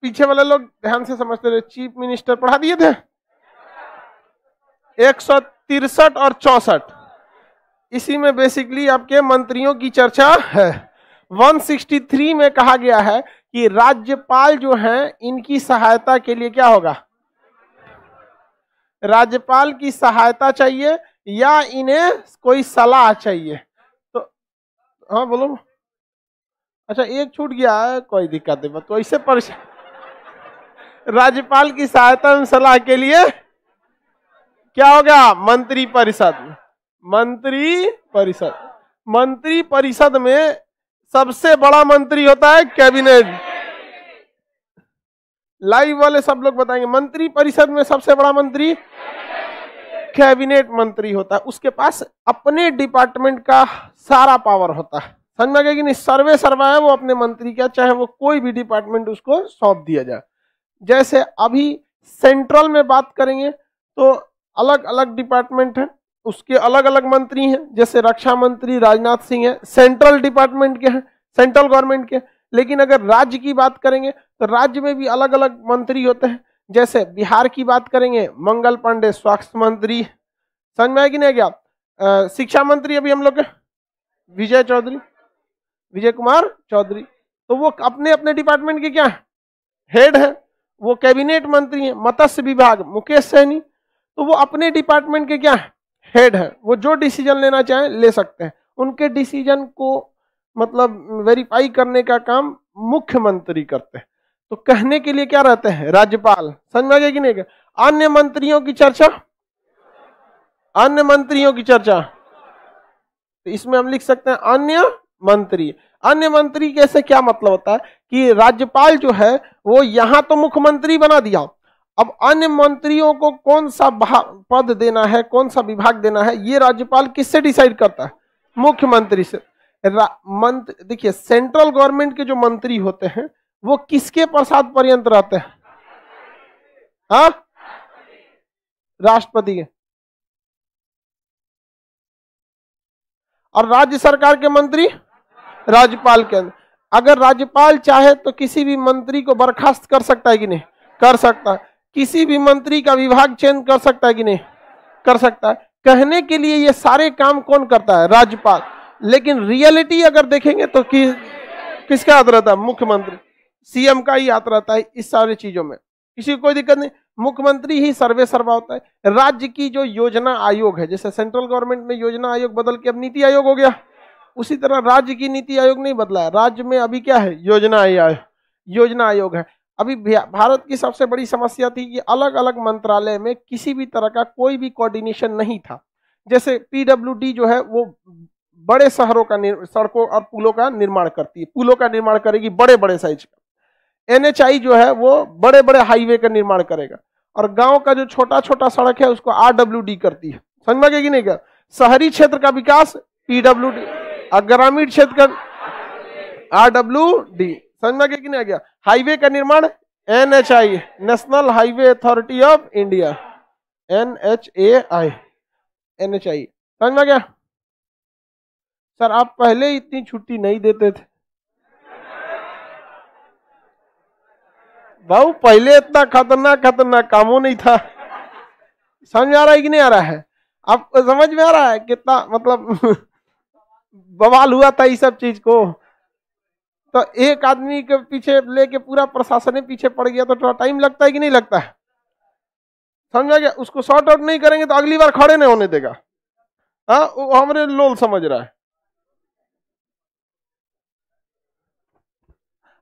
पीछे वाले लोग ध्यान से समझते रहे, चीफ मिनिस्टर पढ़ा दिए थे 163 और 64, इसी में बेसिकली आपके मंत्रियों की चर्चा है। 163 में कहा गया है कि राज्यपाल जो हैं इनकी सहायता के लिए क्या होगा, राज्यपाल की सहायता चाहिए या इन्हें कोई सलाह चाहिए। तो हाँ बोलो, अच्छा एक छूट गया है, कोई दिक्कत नहीं, तो ऐसे परेशान। राज्यपाल की सहायता एवं सलाह के लिए क्या होगा, मंत्री परिषद। मंत्री परिषद, मंत्री परिषद में सबसे बड़ा मंत्री होता है कैबिनेट। लाइव वाले सब लोग बताएंगे, मंत्री परिषद में सबसे बड़ा मंत्री कैबिनेट मंत्री होता है। उसके पास अपने डिपार्टमेंट का सारा पावर होता है, समझ में आ गया कि नहीं। सर्वे सर्वा है वो अपने मंत्री का, चाहे वो कोई भी डिपार्टमेंट उसको सौंप दिया जाए। जैसे अभी सेंट्रल में बात करेंगे तो अलग अलग डिपार्टमेंट है, उसके अलग अलग मंत्री हैं। जैसे रक्षा मंत्री राजनाथ सिंह है, सेंट्रल डिपार्टमेंट के हैं, सेंट्रल गवर्नमेंट के। लेकिन अगर राज्य की बात करेंगे तो राज्य में भी अलग अलग मंत्री होते हैं। जैसे बिहार की बात करेंगे, मंगल पांडे स्वास्थ्य मंत्री, समझ में आया कि नहीं गया। शिक्षा मंत्री अभी हम लोग के विजय चौधरी, विजय कुमार चौधरी, तो वो अपने अपने डिपार्टमेंट के क्या हेड है, वो कैबिनेट मंत्री हैं। मत्स्य विभाग मुकेश सैनी, तो वो अपने डिपार्टमेंट के क्या हेड है, वो जो डिसीजन लेना चाहें ले सकते हैं। उनके डिसीजन को मतलब वेरीफाई करने का काम मुख्यमंत्री करते हैं। तो कहने के लिए क्या रहते हैं, राज्यपाल। समझ में आ गया कि नहीं। अन्य मंत्रियों की चर्चा, अन्य मंत्रियों की चर्चा, तो इसमें हम लिख सकते हैं अन्य मंत्री। अन्य मंत्री कैसे, क्या मतलब होता है कि राज्यपाल जो है वो यहां तो मुख्यमंत्री बना दिया, अब अन्य मंत्रियों को कौन सा पद देना है, कौन सा विभाग देना है, ये राज्यपाल किससे डिसाइड करता है, मुख्यमंत्री से। देखिए सेंट्रल गवर्नमेंट के जो मंत्री होते हैं वो किसके प्रसाद पर्यंत रहते हैं, हाँ, राष्ट्रपति के। और राज्य सरकार के मंत्री राज्यपाल के अंदर। अगर राज्यपाल चाहे तो किसी भी मंत्री को बर्खास्त कर सकता है कि नहीं, कर सकता है। किसी भी मंत्री का विभाग चेंज कर सकता है कि नहीं, कर सकता है। कहने के लिए ये सारे काम कौन करता है, राज्यपाल। लेकिन रियलिटी अगर देखेंगे तो किसका हाथ रहता है, मुख्यमंत्री, सीएम का ही हाथ रहता है इस सारी चीजों में। किसी को कोई दिक्कत नहीं, मुख्यमंत्री ही सर्वे सर्वा होता है। राज्य की जो योजना आयोग है, जैसे सेंट्रल गवर्नमेंट में योजना आयोग बदल के अब नीति आयोग हो गया, उसी तरह राज्य की नीति आयोग नहीं बदला है, राज्य में अभी क्या है, योजना आयोग है। अभी भारत की सबसे बड़ी समस्या थी कि अलग अलग मंत्रालय में किसी भी तरह का कोई भी कोऑर्डिनेशन नहीं था। जैसे पीडब्ल्यूडी जो है वो बड़े शहरों का सड़कों और पुलों का निर्माण करती है, पुलों का निर्माण करेगी बड़े बड़े साइज का। एनएचआई जो है वो बड़े बड़े हाईवे का निर्माण करेगा, और गांव का जो छोटा छोटा सड़क है उसको आरडब्ल्यूडी करती है। समझ में गया कि नहीं। शहरी क्षेत्र का विकास पीडब्ल्यूडी, और ग्रामीण क्षेत्र का आरडब्ल्यूडी। समझ में गया कि नहीं गया। हाईवे का निर्माण NHAI, national highway authority of India, NHAI. समझ में गया। सर आप पहले इतनी छुट्टी नहीं देते थे भाऊ, पहले इतना खतरनाक कामों नहीं था। समझ में आ रहा है कि नहीं आ रहा है, आपको समझ में आ रहा है कितना मतलब बवाल हुआ था इस सब चीज को। तो एक आदमी के पीछे लेके पूरा प्रशासन पीछे पड़ गया तो थोड़ा टाइम लगता है कि नहीं लगता है। समझा गया। उसको सॉर्ट आउट नहीं करेंगे तो अगली बार खड़े नहीं होने देगा। हाँ, वो हमारे लोल समझ रहा है।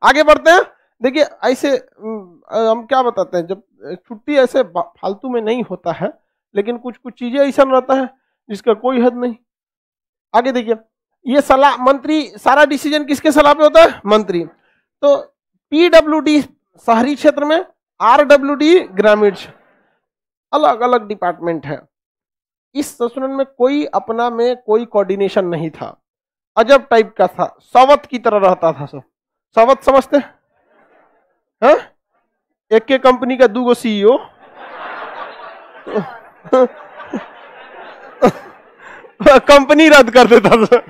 आगे बढ़ते हैं। देखिए ऐसे हम क्या बताते हैं, जब छुट्टी ऐसे फालतू में नहीं होता है, लेकिन कुछ कुछ चीजें ऐसा रहता है जिसका कोई हद नहीं। आगे देखिए, ये सलाह मंत्री, सारा डिसीजन किसके सलाह पे होता है, मंत्री। तो पीडब्ल्यूडी शहरी क्षेत्र में, आरडब्ल्यूडी ग्रामीण क्षेत्र, अलग अलग डिपार्टमेंट है। इस संशोधन में कोई अपना में कोई कोऑर्डिनेशन नहीं था, अजब टाइप का था, सवत की तरह रहता था सब। सवत समझते हैं? एक के कंपनी का 2 सीईओ कंपनी रद्द कर देता था।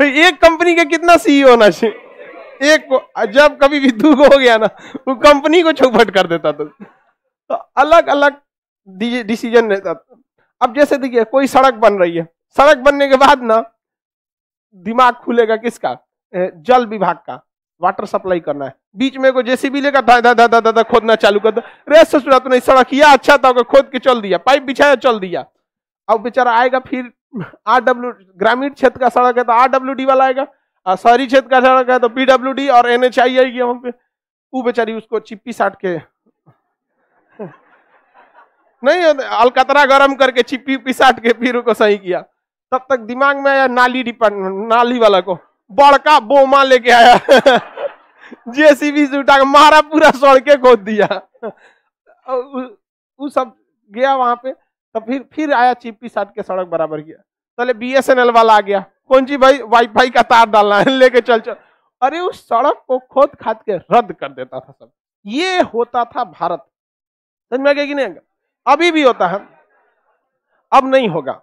एक कंपनी का कितना सीईओ होना चाहिए, एक को, जब कभी भी दू हो गया ना, वो कंपनी को चौपट कर देता था। तो अलग अलग डिसीजन रहता था। अब जैसे देखिए कोई सड़क बन रही है, सड़क बनने के बाद ना दिमाग खुलेगा किसका, जल विभाग का, वाटर सप्लाई करना है। बीच में को जेसीबी लेगा दा खोदना चालू कर दो। रे ससुरा तो नहीं, सड़क किया अच्छा था, खोद के चल दिया, पाइप बिछाया चल दिया। अब बेचारा आएगा फिर आरडब्ल्यू, ग्रामीण क्षेत्र का सड़क है तो आरडब्ल्यूडी वाला आएगा, शहरी क्षेत्र का सड़क है तो पीडब्ल्यूडी और एनएचआई आएगी वहां पे। वो बेचारी उसको चिप्पी साट के नहीं, अलकतरा गरम करके चिप्पी पिसाट के फिर उसको सही किया। तब तक दिमाग में आया नाली डिपार्टमेंट, नाली वाला को बड़का बोमा लेके आया जेसीबी से उठा के मारा, पूरा सड़के खोद दिया। वो सब गया वहां पे। तब फिर आया चिप्पी साट के सड़क बराबर किया। पहले बीएसएनएल वाला आ गया, कौन सी भाई वाईफाई का तार डालना है, लेके चल चल। अरे उस सड़क को खोद खाद के रद्द कर देता था सब। ये होता था भारत, समझ में आ गया कि नहीं? अभी भी होता है, अब नहीं होगा।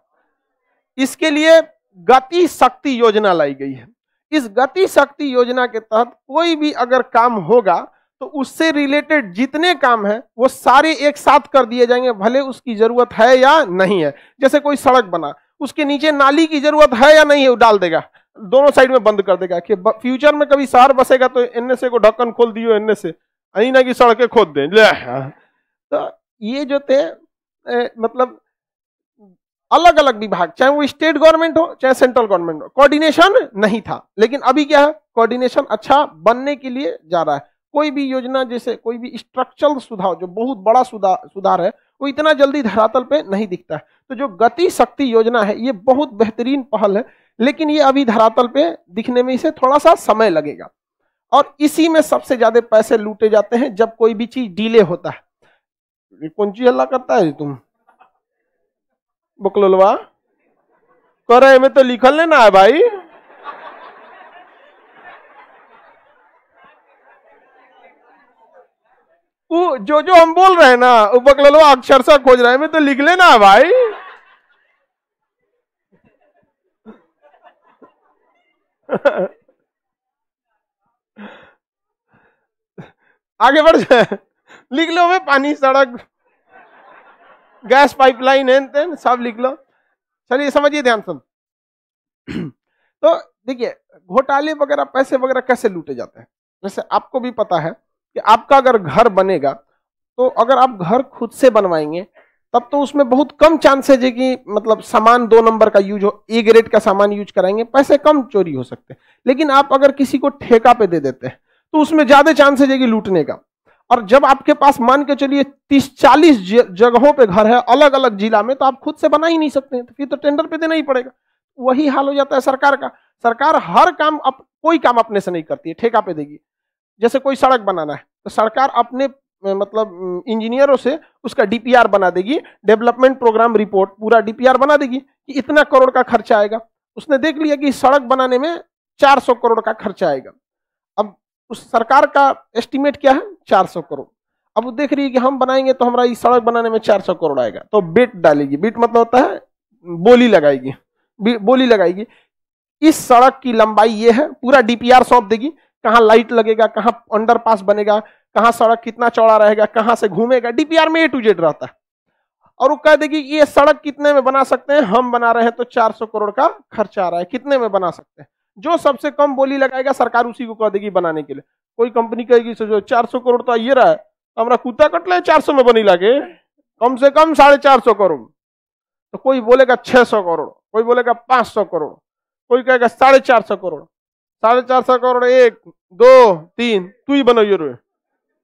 इसके लिए गति शक्ति योजना लाई गई है। इस गति शक्ति योजना के तहत कोई भी अगर काम होगा तो उससे रिलेटेड जितने काम हैं वो सारे एक साथ कर दिए जाएंगे, भले उसकी जरूरत है या नहीं है। जैसे कोई सड़क बना, उसके नीचे नाली की जरूरत है या नहीं है, वो डाल देगा, दोनों साइड में बंद कर देगा कि फ्यूचर में कभी शहर बसेगा तो एनए से को ढक्कन खोल दियो, एनए से अही ना की सड़कें खोद दें। तो ये जो थे मतलब अलग अलग विभाग, चाहे वो स्टेट गवर्नमेंट हो चाहे सेंट्रल गवर्नमेंट हो, कोऑर्डिनेशन नहीं था। लेकिन अभी क्या है, कोऑर्डिनेशन अच्छा बनने के लिए जा रहा है। कोई भी योजना, जैसे कोई भी स्ट्रक्चरल सुधार, जो बहुत बड़ा सुधार है, वो इतना जल्दी धरातल पे नहीं दिखता है। तो जो गति शक्ति योजना है ये बहुत बेहतरीन पहल है, लेकिन ये अभी धरातल पे दिखने में इसे थोड़ा सा समय लगेगा। और इसी में सबसे ज्यादा पैसे लूटे जाते हैं जब कोई भी चीज डिले होता है। कौन चीज हल्ला करता है तुम बकलोलवा करे में तो लिखल लेना है भाई। वो जो हम बोल रहे हैं ना, वो बकलोलवा अक्षर से खोज रहे हैं, में तो लिख लेना है भाई। आगे बढ़ जाए, लिख लो में पानी, सड़क, गैस पाइपलाइन है, सब लिख लो। चलिए समझिए ध्यान से। तो देखिए घोटाले वगैरह, पैसे वगैरह कैसे लूटे जाते हैं। जैसे आपको भी पता है कि आपका अगर घर बनेगा तो अगर आप घर खुद से बनवाएंगे तब तो उसमें बहुत कम चांसेज है कि मतलब सामान 2 नंबर का यूज हो, ए ग्रेड का सामान यूज कराएंगे, पैसे कम चोरी हो सकते हैं। लेकिन आप अगर किसी को ठेका पे दे देते हैं तो उसमें ज्यादा चांसेज है कि लूटने का। और जब आपके पास मान के चलिए 30-40 जगहों पे घर है अलग अलग जिला में, तो आप खुद से बना ही नहीं सकते हैं, तो फिर तो टेंडर पे देना ही पड़ेगा। वही हाल हो जाता है सरकार का। सरकार हर काम कोई काम अपने से नहीं करती है, ठेका पे देगी। जैसे कोई सड़क बनाना है तो सरकार अपने मतलब इंजीनियरों से उसका डीपीआर बना देगी, डेवलपमेंट प्रोग्राम रिपोर्ट पूरा डीपीआर बना देगी कि इतना करोड़ का खर्चा आएगा। उसने देख लिया कि सड़क बनाने में 400 करोड़ का खर्चा आएगा। अब उस सरकार का एस्टिमेट क्या है, 400 करोड़। अब वो देख रही है कि हम बनाएंगे तो हमारा इस सड़क बनाने में 400 करोड़ आएगा, तो बिट डालेगी। बिट मतलब होता है बोली लगाएगी, बोली लगाएगी। इस सड़क की लंबाई ये है, पूरा डीपीआर सौंप देगी, कहाँ लाइट लगेगा, कहाँ अंडरपास बनेगा, कहाँ सड़क कितना चौड़ा रहेगा, कहाँ से घूमेगा, डीपीआर में A to Z रहता है। और वो कह देगी ये सड़क कितने में बना सकते हैं, हम बना रहे हैं तो 400 करोड़ का खर्चा आ रहा है, कितने में बना सकते हैं। जो सबसे कम बोली लगाएगा सरकार उसी को कह देगी बनाने के लिए। कोई कंपनी कहेगी सोचो 400 करोड़ तो ये रहा है, हमारा कुत्ता कटले 400 में बनी लगे, कम से कम 450 करोड़। तो कोई बोलेगा 600 करोड़, कोई बोलेगा 500 करोड़, कोई कहेगा 450 करोड़। 450 करोड़ 1 2 3 तू ही बनाइए रे,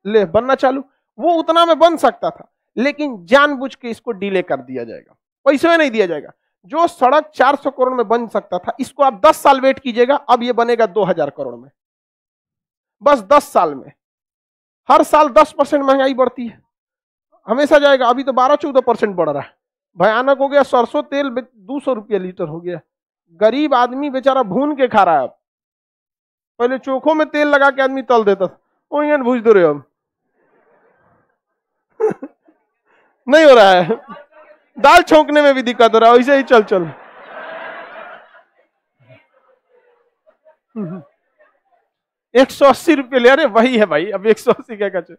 ले बनना चालू। वो उतना में बन सकता था, लेकिन जानबूझ के इसको डिले कर दिया जाएगा, पैसे में नहीं दिया जाएगा। जो सड़क 400 करोड़ में बन सकता था, इसको आप 10 साल वेट कीजिएगा, अब ये बनेगा 2000 करोड़ में, बस 10 साल में। हर साल 10% महंगाई बढ़ती है, हमेशा जाएगा। अभी तो 12-14% बढ़ रहा है, भयानक हो गया। सरसों तेल 200 रुपया लीटर हो गया। गरीब आदमी बेचारा भून के खा रहा है। पहले चोखों में तेल लगा के आदमी तल देता था, वही भूज दो रहे हम। नहीं हो रहा है, दाल छोंकने में भी दिक्कत हो रहा है, ऐसे ही चल चल। 180 रुपये ले, अरे वही है भाई, अब 180 क्या कच।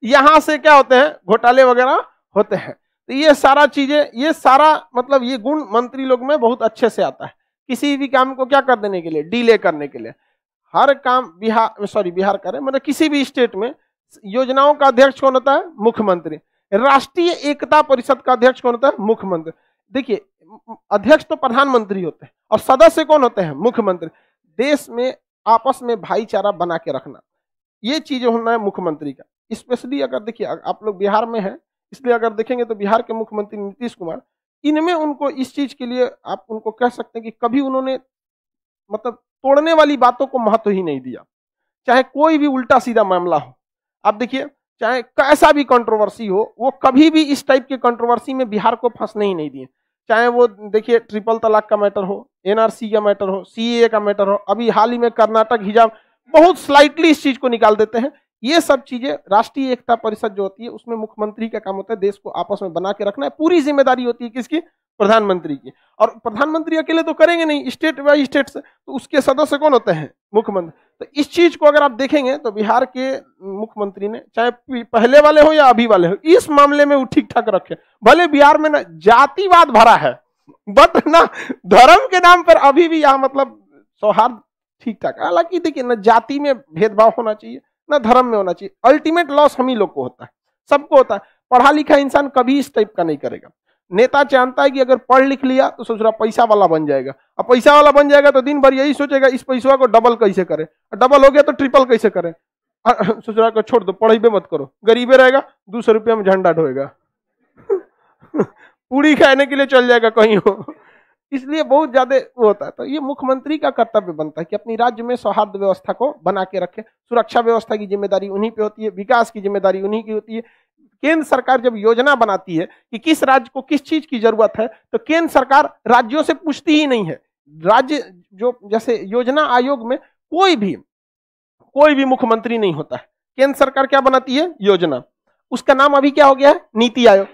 यहां से क्या होते हैं, घोटाले वगैरह होते हैं। तो ये सारा चीजें, ये सारा मतलब ये गुण मंत्री लोग में बहुत अच्छे से आता है, किसी भी काम को क्या कर देने के लिए, डिले करने के लिए। हर काम बिहार करें मतलब किसी भी स्टेट में योजनाओं का अध्यक्ष कौन होता है, मुख्यमंत्री। राष्ट्रीय एकता परिषद का अध्यक्ष कौन होता है, मुख्यमंत्री। देखिए अध्यक्ष तो प्रधानमंत्री होते हैं और सदस्य कौन होते हैं, मुख्यमंत्री। देश में आपस में भाईचारा बना के रखना, ये चीज होना है मुख्यमंत्री का। स्पेशली अगर देखिए आप लोग बिहार में हैं, इसलिए अगर देखेंगे तो बिहार के मुख्यमंत्री नीतीश कुमार, इनमें उनको इस चीज के लिए आप उनको कह सकते हैं कि कभी उन्होंने मतलब तोड़ने वाली बातों को महत्व ही नहीं दिया। चाहे कोई भी उल्टा सीधा मामला हो, आप देखिए चाहे कैसा भी कंट्रोवर्सी हो, वो कभी भी इस टाइप के कंट्रोवर्सी में बिहार को फंसने ही नहीं दिए। चाहे वो देखिए ट्रिपल तलाक का मैटर हो, एनआरसी का मैटर हो, सीएए का मैटर हो, अभी हाल ही में कर्नाटक हिजाब, बहुत स्लाइटली इस चीज को निकाल देते हैं। ये सब चीजें राष्ट्रीय एकता परिषद जो होती है उसमें मुख्यमंत्री का काम होता है देश को आपस में बना के रखना है। पूरी जिम्मेदारी होती है किसकी, प्रधानमंत्री की। और प्रधानमंत्री अकेले तो करेंगे नहीं, स्टेट बाय स्टेट से, तो उसके सदस्य कौन होते हैं, मुख्यमंत्री। तो इस चीज को अगर आप देखेंगे तो बिहार के मुख्यमंत्री ने, चाहे पहले वाले हो या अभी वाले हो, इस मामले में वो ठीक ठाक रखे। भले बिहार में ना जातिवाद भरा है, बट ना धर्म के नाम पर अभी भी यहाँ मतलब सौहार्द ठीक ठाक। हालांकि देखिए ना जाति में भेदभाव होना चाहिए, ना धर्म में होना चाहिए। अल्टीमेट लॉस हम ही लोग को होता है, सबको होता है। पढ़ा लिखा इंसान कभी इस टाइप का नहीं करेगा। नेता जानता है कि अगर पढ़ लिख लिया तो सोच रहा पैसा वाला बन जाएगा, अब पैसा वाला बन जाएगा तो दिन भर यही सोचेगा इस पैसा को डबल कैसे करे, डबल हो गया तो ट्रिपल कैसे करे। सोच रहा छोड़ दो, पढ़ाई मत करो, गरीबे रहेगा, 200 रुपया में झंडा ढोएगा पूरी खाने के लिए चल जाएगा कहीं हो। इसलिए बहुत ज्यादा वो होता है। तो ये मुख्यमंत्री का कर्तव्य बनता है कि अपनी राज्य में सौहार्द व्यवस्था को बना के रखे। सुरक्षा व्यवस्था की जिम्मेदारी उन्हीं पे होती है, विकास की जिम्मेदारी उन्हीं की होती है। केंद्र सरकार जब योजना बनाती है कि किस राज्य को किस चीज की जरूरत है, तो केंद्र सरकार राज्यों से पूछती ही नहीं है। राज्य जो जैसे योजना आयोग में कोई भी मुख्यमंत्री नहीं होता है। केंद्र सरकार क्या बनाती है, योजना। उसका नाम अभी क्या हो गया है, नीति आयोग।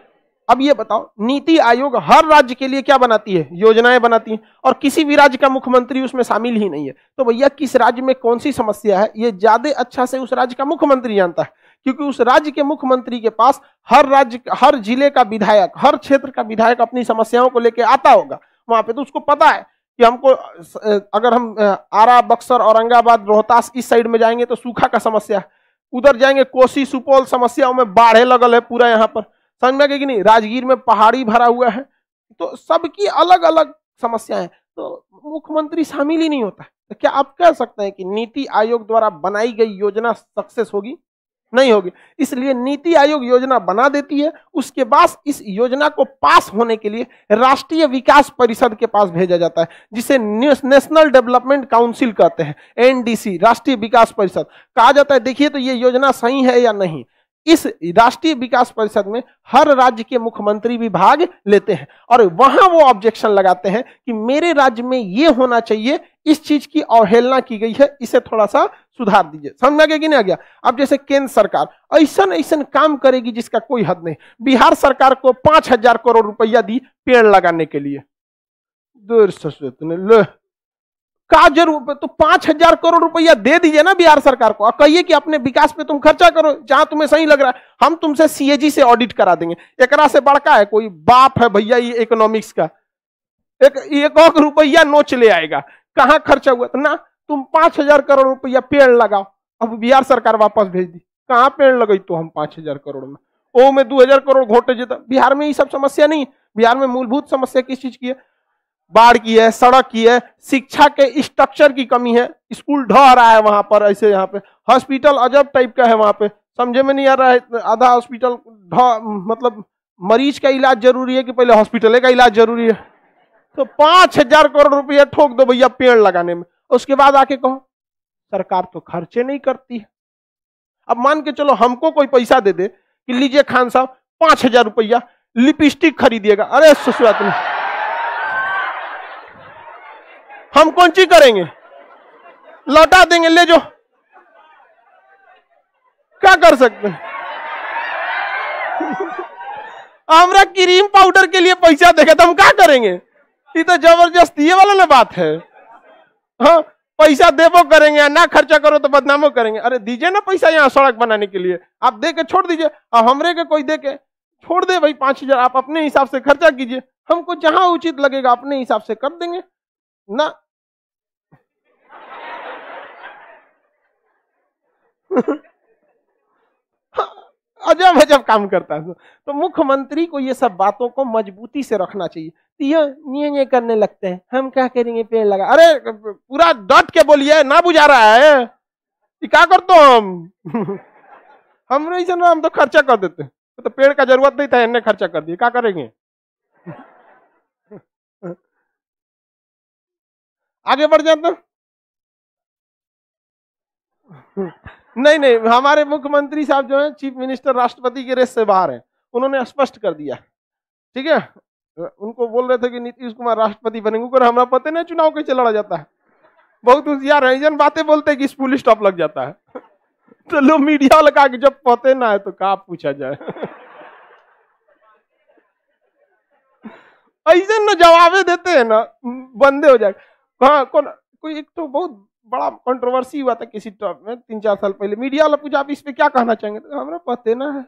अब ये बताओ, नीति आयोग हर राज्य के लिए क्या बनाती है, योजनाएं बनाती है, और किसी भी राज्य का मुख्यमंत्री उसमें शामिल ही नहीं है। तो भैया किस राज्य में कौन सी समस्या है, ये ज्यादा अच्छा से उस राज्य का मुख्यमंत्री जानता है, क्योंकि उस राज्य के मुख्यमंत्री के पास हर जिले का विधायक, हर क्षेत्र का विधायक अपनी समस्याओं को लेकर आता होगा वहां पे। तो उसको पता है कि हमको अगर हम आरा, बक्सर, औरंगाबाद, रोहतास इस साइड में जाएंगे तो सूखा का समस्या है, उधर जाएंगे कोसी, सुपौल, समस्याओं में बाढ़े लगल है पूरा यहाँ पर, समझ में कि नहीं, राजगीर में पहाड़ी भरा हुआ है। तो सबकी अलग अलग समस्याएं, तो मुख्यमंत्री शामिल ही नहीं होता है। तो क्या आप कह सकते हैं कि नीति आयोग द्वारा बनाई गई योजना सक्सेस होगी, नहीं होगी। इसलिए नीति आयोग योजना बना देती है, उसके बाद इस योजना को पास होने के लिए राष्ट्रीय विकास परिषद के पास भेजा जाता है, जिसे नेशनल डेवलपमेंट काउंसिल कहते हैं, एनडीसी, राष्ट्रीय विकास परिषद कहा जाता है। देखिए तो ये योजना सही है या नहीं। इस राष्ट्रीय विकास परिषद में हर राज्य के मुख्यमंत्री भी भाग लेते हैं और वहां वो ऑब्जेक्शन लगाते हैं कि मेरे राज्य में ये होना चाहिए, इस चीज की अवहेलना की गई है, इसे थोड़ा सा सुधार दीजिए। समझ में आ गया कि नहीं आ गया। अब जैसे केंद्र सरकार ऐसा काम करेगी जिसका कोई हद नहीं। बिहार सरकार को 5,000 करोड़ रुपया दी पेड़ लगाने के लिए, का जरूर, तो 5,000 करोड़ रुपया दे दीजिए ना बिहार सरकार को और कहिए कि अपने विकास पे तुम खर्चा करो जहां तुम्हें सही लग रहा है, हम तुमसे सीएजी से ऑडिट करा देंगे। एकरा से बड़का है कोई बाप है भैया ये इकोनॉमिक्स का, एक रुपया नोच ले आएगा, कहां खर्चा हुआ। तो ना तुम 5,000 करोड़ रुपया पेड़ लगाओ। अब बिहार सरकार वापस भेज दी, कहां पेड़ लगाई तो हम 5,000 करोड़ में, ओ में 2,000 करोड़ घोटे जेता। बिहार में ये सब समस्या नहीं। बिहार में मूलभूत समस्या किस चीज की है, बाढ़ की है, सड़क की है, शिक्षा के स्ट्रक्चर की कमी है, स्कूल ढह रहा है वहां पर, ऐसे यहाँ पे हॉस्पिटल अजब टाइप का है वहां पे, समझे में नहीं आ रहा है। आधा हॉस्पिटल मतलब मरीज का इलाज जरूरी है कि पहले हॉस्पिटल का इलाज जरूरी है। तो 5,000 करोड़ रुपया ठोक दो भैया पेड़ लगाने में, उसके बाद आके कहो सरकार तो खर्चे नहीं करती है। अब मान के चलो हमको कोई पैसा दे दे कि लीजिए खान साहब 5,000 रुपया लिपस्टिक खरीदिएगा, अरे सुसुआत में हम कौन सी करेंगे, लौटा देंगे, ले जो, क्या कर सकते हैं। हमरा क्रीम पाउडर के लिए पैसा देगा तो हम क्या करेंगे, ये तो जबरदस्ती वाला ना बात है। हाँ पैसा देवो करेंगे या ना खर्चा करो तो बदनामो करेंगे। अरे दीजिए ना पैसा यहाँ सड़क बनाने के लिए, आप दे के छोड़ दीजिए। अब हमरे के कोई दे के छोड़ दे भाई 5,000, आप अपने हिसाब से खर्चा कीजिए, हमको जहां उचित लगेगा अपने हिसाब से कर देंगे ना। अजब अजब काम करता है। तो मुख्यमंत्री को ये सब बातों को मजबूती से रखना चाहिए। तो ये करने लगते हैं, हम क्या करेंगे, पेड़ लगा। अरे पूरा डट के बोलिए, ना बुझा रहा है क्या कर तो हम नहीं सुन रहे, हम तो खर्चा कर देते, तो पेड़ का जरूरत नहीं था, इन्हें खर्चा कर दिया, क्या करेंगे। आगे बढ़ जाते। नहीं नहीं, हमारे मुख्यमंत्री साहब जो है चीफ मिनिस्टर, राष्ट्रपति के रेस से बाहर है, उन्होंने स्पष्ट कर दिया। ठीक है, उनको बोल रहे थे कि नीतीश कुमार राष्ट्रपति बनेंगे, उनको हमारा पता नहीं चुनाव कैसे लड़ा जाता है, बहुत होशियार है, जन बातें बोलते हैं कि फुल स्टॉप लग जाता है। तो लोग मीडिया वाला कहा कि जब पते ना है तो कहा पूछा जाए। ऐसे न जवाबे देते हैं ना, बंदे हो जाए। हाँ, कोई एक तो बहुत बड़ा कंट्रोवर्सी हुआ था किसी टॉप में 3-4 साल पहले, मीडिया वाला पूछा आप इस पे क्या कहना चाहेंगे, तो हमारा पते ना है।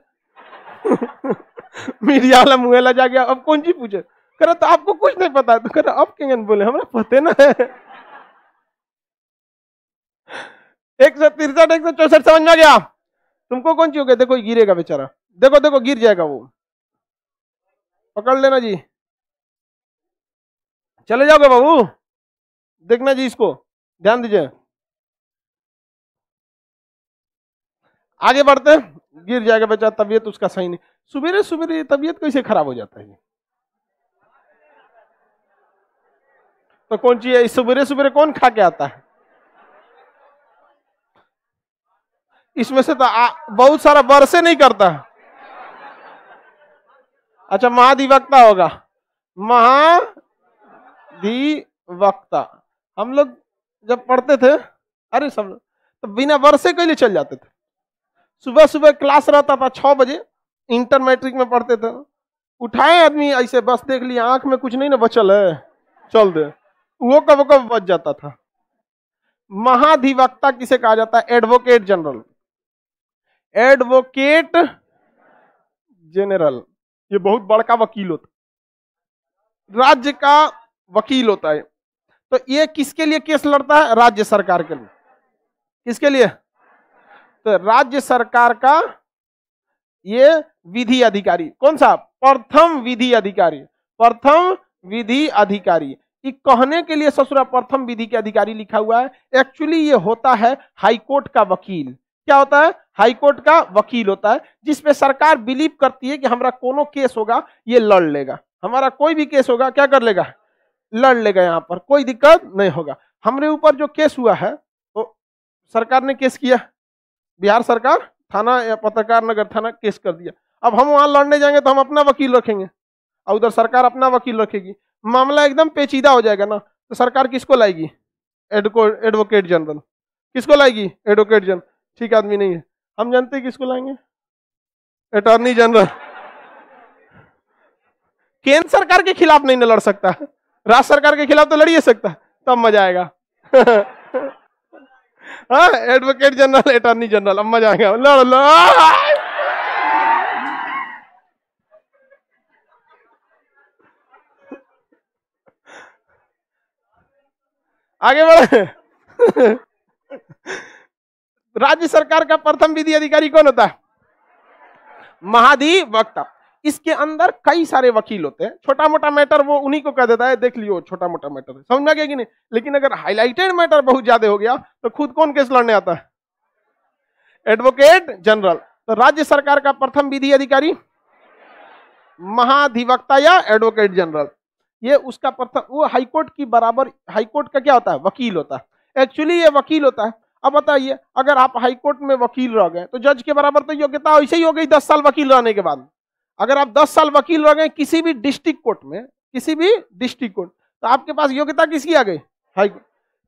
मीडिया वाला मुँह जा गया, अब कौन सी पूछे, कह रहा तो आपको कुछ नहीं पता है, तो कह रहा अब क्या बोले, हमारा पते ना है। 163 164 समझ में आ गया तुमको, कौन सी हो गया, देखो गिरेगा बेचारा, देखो देखो गिर जाएगा वो, पकड़ लेना जी, चले जाओगे बाबू, देखना जी, इसको ध्यान दीजिए। आगे बढ़ते, गिर जाएगा बेचारा, तबीयत उसका सही नहीं, सुबेरे सुबेरे तबीयत कैसे खराब हो जाता है। तो कौन सी है, सुबेरे सुबेरे कौन खा के आता है, इसमें से तो बहुत सारा बरसे नहीं करता। अच्छा, महाधिवक्ता होगा, महाधिवक्ता। हम लोग जब पढ़ते थे, अरे सब तो बिना बरसे के लिए चल जाते थे। सुबह सुबह क्लास रहता था 6 बजे, इंटर मैट्रिक में पढ़ते थे, उठाए आदमी ऐसे बस देख लिया, आंख में कुछ नहीं ना बचल है, चल दे, वो कब कब बच जाता था। महाधिवक्ता किसे कहा जाता है, एडवोकेट जनरल, एडवोकेट जनरल, ये बहुत बड़का वकील होता है, राज्य का वकील होता है। तो ये किसके लिए केस लड़ता है, राज्य सरकार के लिए। किसके लिए, तो राज्य सरकार का ये विधि अधिकारी, कौन सा, प्रथम विधि अधिकारी, प्रथम विधि अधिकारी। ये कहने के लिए ससुरा प्रथम विधि के अधिकारी लिखा हुआ है, एक्चुअली ये होता है हाईकोर्ट का वकील। क्या होता है, हाईकोर्ट का वकील होता है, जिसपे सरकार बिलीव करती है कि हमारा कोनो केस होगा ये लड़ लेगा, हमारा कोई भी केस होगा क्या कर लेगा, लड़ लेगा, यहाँ पर कोई दिक्कत नहीं होगा। हमरे ऊपर जो केस हुआ है तो सरकार ने केस किया, बिहार सरकार थाना या पत्रकार नगर थाना केस कर दिया। अब हम वहां लड़ने जाएंगे तो हम अपना वकील रखेंगे और उधर सरकार अपना वकील रखेगी, मामला एकदम पेचीदा हो जाएगा ना। तो सरकार किसको लाएगी, एडवोकेट जनरल। किसको लाएगी, एडवोकेट जनरल। ठीक आदमी नहीं है, हम जानते हैं किसको लाएंगे, अटॉर्नी जनरल। केंद्र सरकार के खिलाफ नहीं लड़ सकता, राज्य सरकार के खिलाफ तो लड़ ही सकता, तब मजा आएगा। हाँ, एडवोकेट जनरल, अटॉर्नी जनरल, अब मजा आएगा, लड़ लो। आगे बढ़े। राज्य सरकार का प्रथम विधि अधिकारी कौन होता है, महाधिवक्ता। इसके अंदर कई सारे वकील होते हैं, छोटा मोटा मैटर वो उन्हीं को कह देता है, देख लियो छोटा मोटा मैटर, समझ में आ गया कि नहीं। लेकिन अगर हाईलाइटेड मैटर बहुत ज्यादा हो गया तो खुद कौन केस लड़ने आता है, एडवोकेट जनरल। तो राज्य सरकार का प्रथम विधि अधिकारी महाधिवक्ता या एडवोकेट जनरल, ये उसका प्रथम, वो हाईकोर्ट की बराबर, हाईकोर्ट का क्या होता है, वकील होता है, एक्चुअली ये वकील होता है। अब बताइए, अगर आप हाईकोर्ट में वकील रह गए तो जज के बराबर तो योग्यता ऐसे ही हो गई 10 साल वकील रहने के बाद। अगर आप 10 साल वकील रह गए किसी भी डिस्ट्रिक्ट कोर्ट में, किसी भी डिस्ट्रिक्ट कोर्ट, तो आपके पास योग्यता किसकी आ गई, हाईकोर्ट।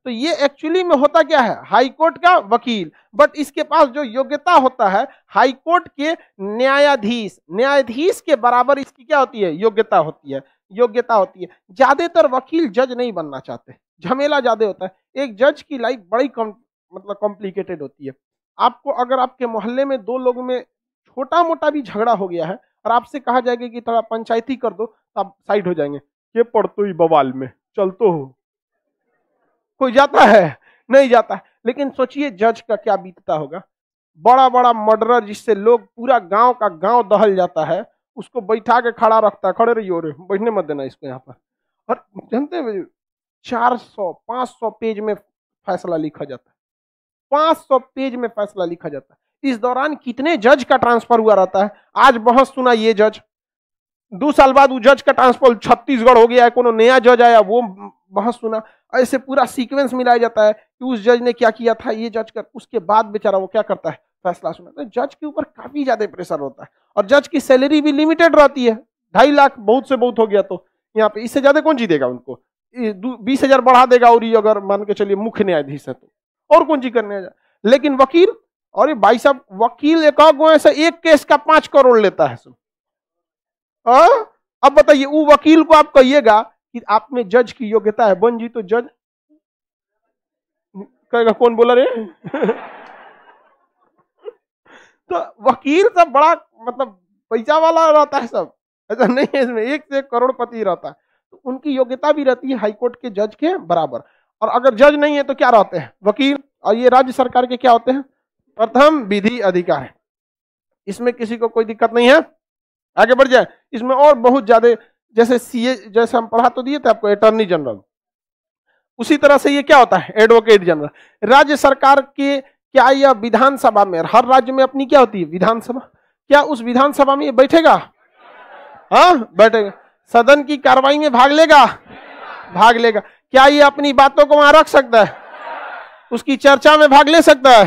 तो ये एक्चुअली में होता क्या है, हाईकोर्ट का वकील, बट इसके पास जो योग्यता होता है हाईकोर्ट के न्यायाधीश, न्यायाधीश के बराबर इसकी क्या होती है, योग्यता होती है, योग्यता होती है। ज्यादातर वकील जज नहीं बनना चाहते, झमेला ज्यादा होता है, एक जज की लाइफ बड़ी मतलब कॉम्प्लिकेटेड होती है। आपको अगर आपके मोहल्ले में दो लोगों में छोटा मोटा भी झगड़ा हो गया है और आपसे कहा जाएगा कि थोड़ा पंचायती कर दो, तो आप साइड हो जाएंगे, ये पढ़तो ही बवाल में चलतो हो। कोई जाता है? नहीं जाता। लेकिन सोचिए जज का क्या बीतता होगा। बड़ा बड़ा मर्डरर जिससे लोग पूरा गांव का गांव दहल जाता है, उसको बैठा के खड़ा रखता है, खड़े रहिए रे, बैठने मत देना इसको यहाँ पर। और जानते हैं 400-500 पेज में फैसला लिखा जाता है, 500 पेज में फैसला लिखा जाता है। इस दौरान कितने जज का ट्रांसफर हुआ रहता है। आज बहस सुना ये जज, 2 साल बाद वो जज का ट्रांसफर छत्तीसगढ़ हो गया है, कोनो नया जज आया वो बहस सुना। ऐसे पूरा सीक्वेंस मिलाया जाता है कि उस जज ने क्या किया था, ये जज कर, उसके बाद बेचारा वो क्या करता है, फैसला सुनाता है। जज के ऊपर काफी ज्यादा प्रेशर होता है और जज की सैलरी भी लिमिटेड रहती है, 2.5 लाख बहुत से बहुत हो गया तो यहाँ पे इससे ज्यादा कौन जीतेगा उनको। 20,000 बढ़ा देगा और ये अगर मान के चलिए मुख्य न्यायाधीश है तो और कौन चीज करने जाए। लेकिन वकील, और भाई साहब वकील एक एक केस का 5 करोड़ लेता है। अब बताइए वो वकील को आप कहिएगा कि आप में जज की योग्यता है, बन जी तो जज, कहेगा कौन बोला रे तो वकील सब बड़ा मतलब पैसा वाला रहता है सब, ऐसा नहीं है, इसमें 1 से 1 करोड़पति रहता है। तो उनकी योग्यता भी रहती है हाईकोर्ट के जज के बराबर। और अगर जज नहीं है तो क्या रहते हैं, वकील। और ये राज्य सरकार के क्या होते हैं, प्रथम विधि अधिकारी। इसमें किसी को कोई दिक्कत नहीं है, आगे बढ़ जाए। इसमें और बहुत ज्यादा, जैसे सीए जैसे हम पढ़ा तो दिए थे आपको अटॉर्नी जनरल, उसी तरह से ये क्या होता है, एडवोकेट जनरल। राज्य सरकार के क्या यह विधानसभा में, हर राज्य में अपनी क्या होती है विधानसभा, क्या उस विधानसभा में ये बैठेगा, हाँ बैठेगा। सदन की कार्रवाई में भाग लेगा, भाग लेगा। क्या ये अपनी बातों को वहां रख सकता है, उसकी चर्चा में भाग ले सकता है,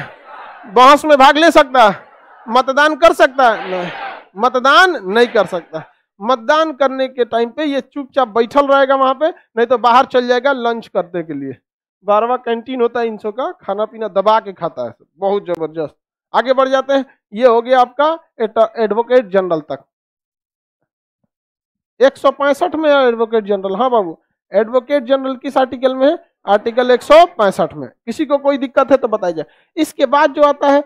बहस में भाग ले सकता है, मतदान कर सकता है, नहीं मतदान नहीं कर सकता। मतदान करने के टाइम पे ये चुपचाप बैठल रहेगा वहां पे, नहीं तो बाहर चल जाएगा लंच करने के लिए। 12वां कैंटीन होता है इनसो का, खाना पीना दबा के खाता है, बहुत जबरदस्त। आगे बढ़ जाते हैं, ये हो गया आपका एडवोकेट जनरल तक। 165 में एडवोकेट जनरल, हाँ बाबू एडवोकेट जनरल किस आर्टिकल में है, आर्टिकल 165 में। किसी को कोई दिक्कत है तो बताई जाए। इसके बाद जो आता है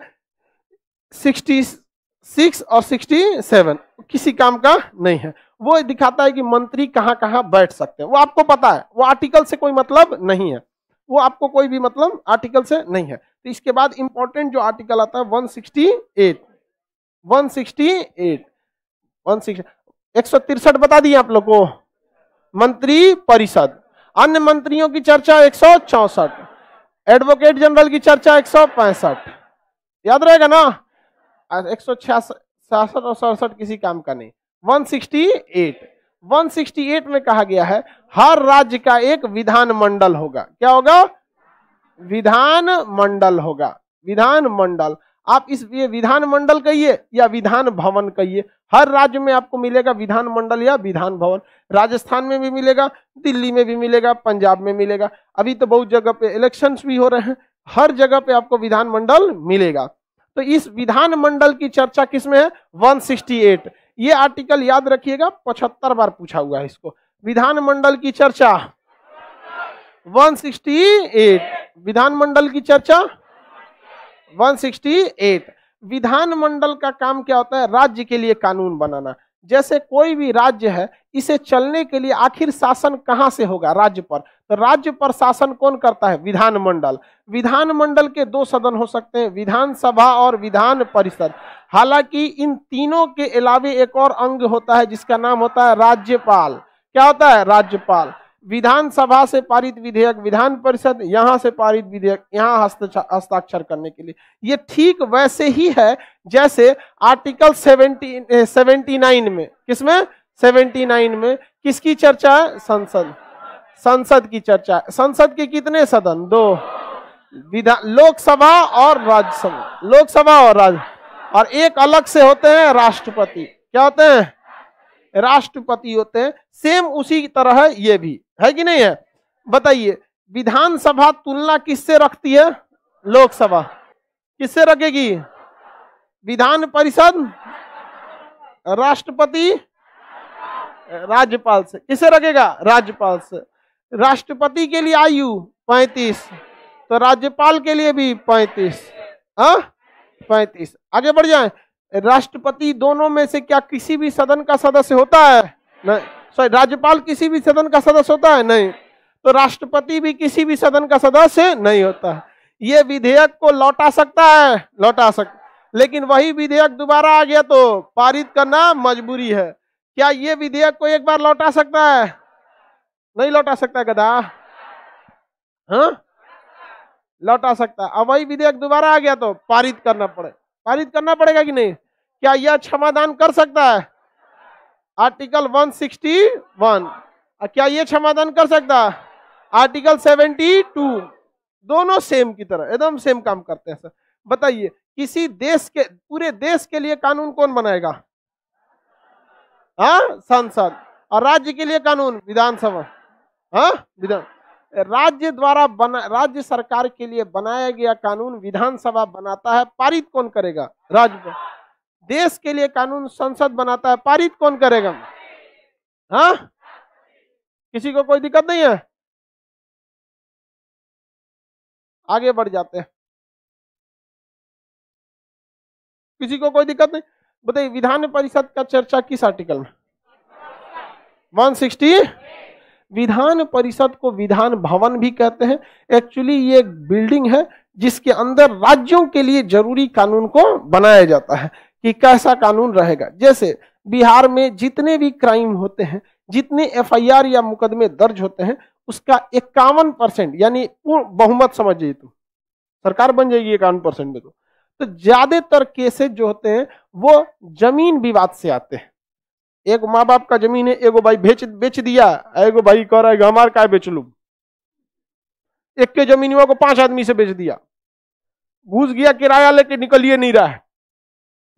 66 और 67 किसी काम का नहीं है, वो दिखाता है कि मंत्री कहां कहां बैठ सकते हैं, वो आपको पता है, वो आर्टिकल से कोई मतलब नहीं है, वो आपको कोई भी मतलब आर्टिकल से नहीं है। तो इसके बाद इंपॉर्टेंट जो आर्टिकल आता है 163 बता दिए आप लोग को। मंत्री परिषद, अन्य मंत्रियों की चर्चा 164, एडवोकेट जनरल की चर्चा 165, याद रहेगा ना। 166 और 67 किसी काम का नहीं। 168 में कहा गया है हर राज्य का एक विधान मंडल होगा। क्या होगा, विधान मंडल होगा, विधान मंडल। आप इस ये विधान मंडल कहिए या विधान भवन कहिए, हर राज्य में आपको मिलेगा विधान मंडल या विधान भवन। राजस्थान में भी मिलेगा, दिल्ली में भी मिलेगा, पंजाब में मिलेगा। अभी तो बहुत जगह पे इलेक्शंस भी हो रहे हैं, हर जगह पे आपको विधान मंडल मिलेगा। तो इस विधान मंडल की चर्चा किसमें है, 168। ये आर्टिकल याद रखिएगा, 75 बार पूछा हुआ है इसको। विधान मंडल की चर्चा 168, विधान मंडल की चर्चा 168। विधान मंडल का काम क्या होता है, राज्य के लिए कानून बनाना। जैसे कोई भी राज्य है, इसे चलने के लिए आखिर शासन कहां से होगा, राज्य पर। तो राज्य पर शासन कौन करता है, विधान मंडल। विधान मंडल के 2 सदन हो सकते हैं, विधानसभा और विधान परिषद। हालांकि इन तीनों के अलावे एक और अंग होता है जिसका नाम होता है राज्यपाल। क्या होता है, राज्यपाल। विधानसभा से पारित विधेयक विधान परिषद, यहां से पारित विधेयक यहां हस्ताक्षर करने के लिए। ये ठीक वैसे ही है जैसे आर्टिकल 79 में, किसमें 79 में किसकी चर्चा है, संसद, संसद की चर्चा। संसद के कितने सदन, 2, लोकसभा और राज्यसभा, लोकसभा और राज्य, और एक अलग से होते हैं राष्ट्रपति। क्या होते हैं, राष्ट्रपति होते हैं। सेम उसी तरह है ये भी, है कि नहीं है। बताइए विधानसभा तुलना किससे रखती है, लोकसभा। किससे रखेगी, विधान परिषद, राष्ट्रपति राज्यपाल से। किससे रखेगा, राज्यपाल से। राष्ट्रपति के लिए आयु 35, तो राज्यपाल के लिए भी 35। हाँ 35। आगे बढ़ जाए। राष्ट्रपति दोनों में से क्या किसी भी सदन का सदस्य होता है? नहीं। सॉरी, राज्यपाल किसी भी सदन का सदस्य होता है? नहीं। तो राष्ट्रपति भी किसी भी सदन का सदस्य नहीं होता है। ये विधेयक को लौटा सकता है? लौटा सकता, लेकिन वही विधेयक दोबारा आ गया तो पारित करना मजबूरी है। क्या ये विधेयक को एक बार लौटा सकता है? नहीं लौटा सकता गधा। हाँ लौटा सकता है। अब वही विधेयक दोबारा आ गया तो पारित करना पड़ेगा कि नहीं? क्या यह क्षमादान कर सकता है? आर्टिकल 161। क्या यह क्षमादान कर सकता है? आर्टिकल 72। दोनों सेम की तरह एकदम सेम काम करते हैं सर। बताइए, किसी देश के, पूरे देश के लिए कानून कौन बनाएगा? हाँ संसद। और राज्य के लिए कानून विधानसभा। हाँ विधान, राज्य द्वारा राज्य सरकार के लिए बनाया गया कानून विधानसभा बनाता है, पारित कौन करेगा? राज्य। देश के लिए कानून संसद बनाता है, पारित कौन करेगा? हाँ किसी को कोई दिक्कत नहीं है? आगे बढ़ जाते हैं। किसी को कोई दिक्कत नहीं? बताइए, विधान परिषद का चर्चा किस आर्टिकल में? 160। विधान परिषद को विधान भवन भी कहते हैं। एक्चुअली ये एक बिल्डिंग है जिसके अंदर राज्यों के लिए जरूरी कानून को बनाया जाता है कि कैसा कानून रहेगा। जैसे बिहार में जितने भी क्राइम होते हैं, जितने एफआईआर या मुकदमे दर्ज होते हैं, उसका 51% यानी बहुमत समझिए, तो सरकार बन जाएगी 51% में। तो ज्यादातर केसेस जो होते हैं वो जमीन विवाद से आते हैं। एक माँ बाप का जमीन है, एगो भाई बेच दिया, एगो भाई कह रहा है हमार का बेच लू। एक के जमीन को 5 आदमी से बेच दिया, घुस गया, किराया लेके निकलिए नहीं रहा है।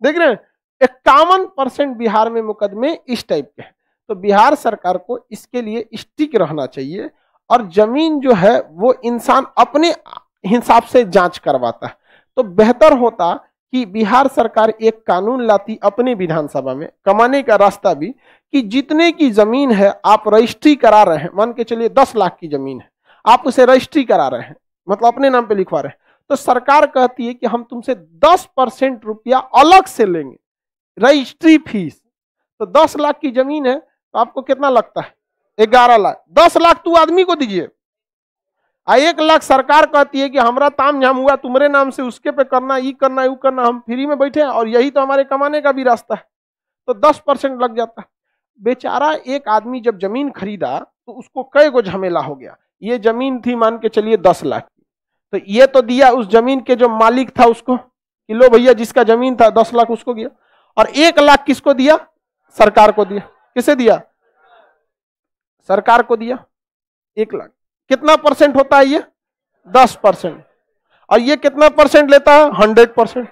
देख रहे हैं, 51% बिहार में मुकदमे इस टाइप के हैं। तो बिहार सरकार को इसके लिए स्टिक रहना चाहिए और जमीन जो है वो इंसान अपने हिसाब से जांच करवाता है। तो बेहतर होता कि बिहार सरकार एक कानून लाती अपने विधानसभा में, कमाने का रास्ता भी, कि जितने की जमीन है आप रजिस्ट्री करा रहे हैं, मान के चलिए 10 लाख की जमीन है, आप उसे रजिस्ट्री करा रहे हैं, मतलब अपने नाम पे लिखवा रहे हैं, तो सरकार कहती है कि हम तुमसे 10% रुपया अलग से लेंगे रजिस्ट्री फीस। तो 10 लाख की जमीन है तो आपको कितना लगता है? 11 लाख। 10 लाख तू आदमी को दीजिए, 1 लाख सरकार कहती है कि हमारा ताम झाम हुआ तुम्हारे नाम से, उसके पे करना, ये करना, यू करना, हम फ्री में बैठे हैं और यही तो हमारे कमाने का भी रास्ता है। तो 10% लग जाता है। बेचारा एक आदमी जब जमीन खरीदा तो उसको कई गो झमेला हो गया। ये जमीन थी मान के चलिए 10 लाख की, तो ये तो दिया उस जमीन के जो मालिक था उसको कि लो भैया जिसका जमीन था 10 लाख उसको दिया, और 1 लाख किसको दिया? सरकार को दिया। किसे दिया? सरकार को दिया 1 लाख। कितना परसेंट होता है ये? 10%। और ये कितना परसेंट लेता है? 100%।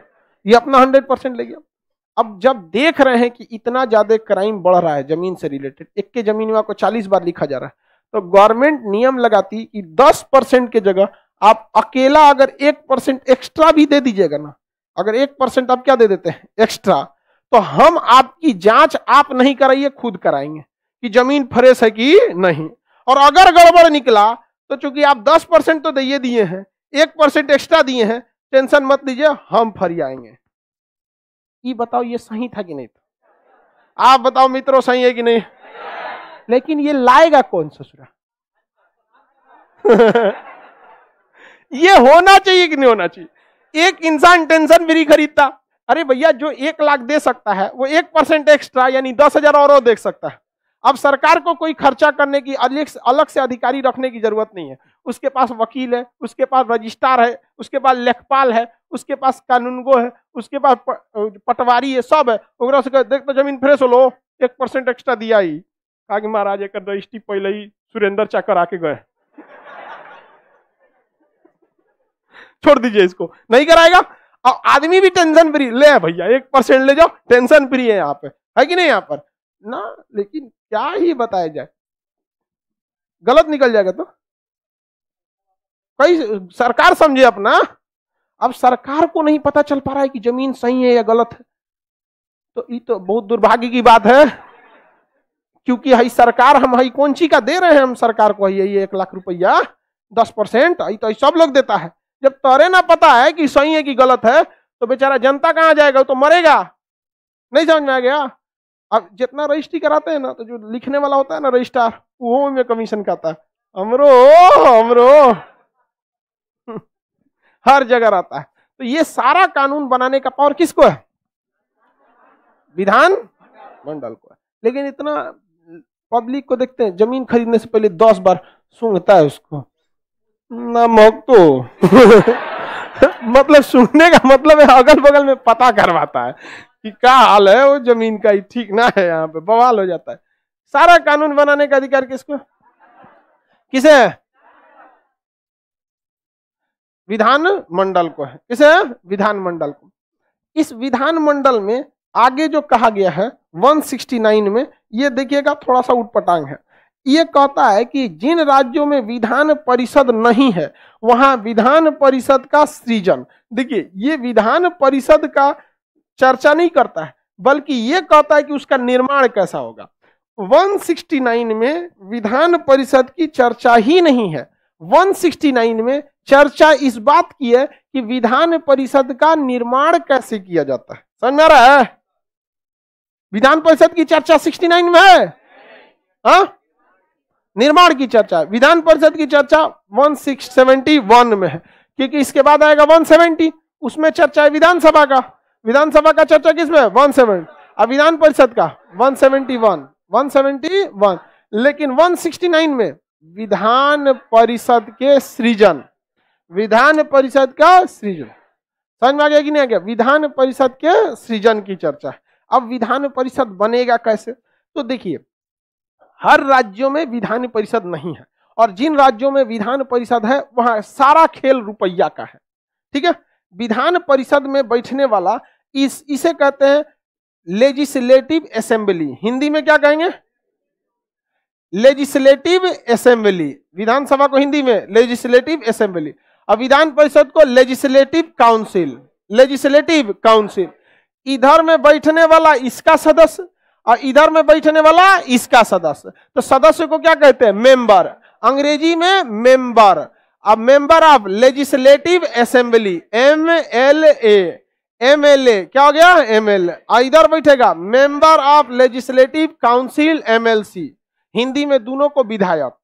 ये अपना 100% ले गया। अब जब देख रहे हैं कि इतना ज्यादा क्राइम बढ़ रहा है जमीन से रिलेटेड, एक के जमीन को 40 बार लिखा जा रहा है, तो गवर्नमेंट नियम लगाती कि 10% की जगह आप अकेला अगर 1% एक्स्ट्रा भी दे दीजिएगा ना, अगर 1% आप क्या दे देते हैं एक्स्ट्रा, तो हम आपकी जांच आप नहीं कराइए, खुद कराएंगे कि जमीन फ्रेश है कि नहीं। और अगर गड़बड़ निकला तो चूंकि आप 10% तो दे दिए हैं, 1% एक्स्ट्रा दिए हैं, टेंशन मत लीजिए, हम फरियाएंगे। ये बताओ ये सही था कि नहीं था? आप बताओ मित्रों, सही है कि नहीं? लेकिन ये लाएगा कौन ससुरा? ये होना चाहिए कि नहीं होना चाहिए? एक इंसान टेंशन फ्री खरीदता, अरे भैया जो 1 लाख दे सकता है वो 1% एक्स्ट्रा यानी 10,000 और देख सकता है। अब सरकार को कोई खर्चा करने की अलग से अधिकारी रखने की जरूरत नहीं है। उसके पास वकील है, उसके पास रजिस्ट्रार है, उसके पास लेखपाल है, उसके पास कानूनगो है, उसके पास पटवारी है, सब है। ओकरा से देख तो जमीन फ्रेश हो लो, 1% एक्स्ट्रा दिया ही, कहा कि महाराज एक रजिस्ट्री पहले ही सुरेंद्र चाकर आके गए, छोड़ दीजिए इसको, नहीं कराएगा। और आदमी भी टेंशन फ्री, ले भैया 1% ले जाओ, टेंशन फ्री है यहाँ पे, है कि नहीं यहाँ पर ना। लेकिन क्या ही बताया जाए, गलत निकल जाएगा तो कई सरकार समझे अपना। अब सरकार को नहीं पता चल पा रहा है कि जमीन सही है या गलत है, तो ये तो बहुत दुर्भाग्य की बात है। क्योंकि हई सरकार हम हई कौन सी का दे रहे हैं, हम सरकार को ये 1 लाख रुपया 10%, तो सब लोग देता है। जब तोरे ना पता है कि सही है कि गलत है, तो बेचारा जनता कहां जाएगा, तो मरेगा। नहीं समझ में आ गया? अब जितना रजिस्ट्री कराते हैं ना, तो जो लिखने वाला होता है ना रजिस्ट्रार, वो में कमीशन खाता है। हमरो हर जगह रहता है। तो ये सारा कानून बनाने का पावर किसको है? विधान मंडल को है। लेकिन इतना पब्लिक को देखते हैं, जमीन खरीदने से पहले 10 बार सूंघता है उसको, नमक तो मतलब सूंघने का मतलब है अगल बगल में पता करवाता है कि क्या हाल है वो जमीन का, ठीक ना है, यहाँ पे बवाल हो जाता है। सारा कानून बनाने का अधिकार किसको? किसे? विधान मंडल को है। किसे? विधान मंडल को। इस विधान मंडल में आगे जो कहा गया है 169 में, ये देखिएगा थोड़ा सा उटपटांग है। ये कहता है कि जिन राज्यों में विधान परिषद नहीं है वहां विधान परिषद का सृजन। देखिए, ये विधान परिषद का चर्चा नहीं करता है, बल्कि ये कहता है कि उसका निर्माण कैसा होगा। 169 में विधान परिषद की चर्चा ही नहीं है। 169 में चर्चा इस बात की है कि विधान परिषद का निर्माण कैसे किया जाता है। समझ में आ रहा है? विधान परिषद की चर्चा 69 में है। हाँ, निर्माण की चर्चा, विधान परिषद की चर्चा 171 में है, क्योंकि इसके बाद आएगा 170, उसमें चर्चा है विधानसभा का। विधानसभा का चर्चा किसमें? 170। अब विधान परिषद का 171। लेकिन 169 में विधान परिषद के सृजन, विधान परिषद का सृजन। समझ में आ गया कि नहीं आ गया? विधान परिषद के सृजन की चर्चा है। अब विधान परिषद बनेगा कैसे? तो देखिए, हर राज्यों में विधान परिषद नहीं है, और जिन राज्यों में विधान परिषद है वहां सारा खेल रुपया का है। ठीक है? विधान परिषद में बैठने वाला इसे कहते हैं लेजिस्लेटिव असेंबली। हिंदी में क्या कहेंगे? Legislative assembly. विधानसभा को हिंदी में लेजिस्लेटिव असेंबली, और विधान परिषद को लेजिस्लेटिव काउंसिल। लेजिस्लेटिव काउंसिल, इधर में बैठने वाला इसका सदस्य और इधर में बैठने वाला इसका सदस्य। तो सदस्य को क्या कहते हैं? मेंबर, अंग्रेजी में मेंबर। अब member of legislative assembly, MLA। MLA क्या हो गया? MLA। इधर बैठेगा member of legislative council, MLC। Hindi में दोनों को विधायक।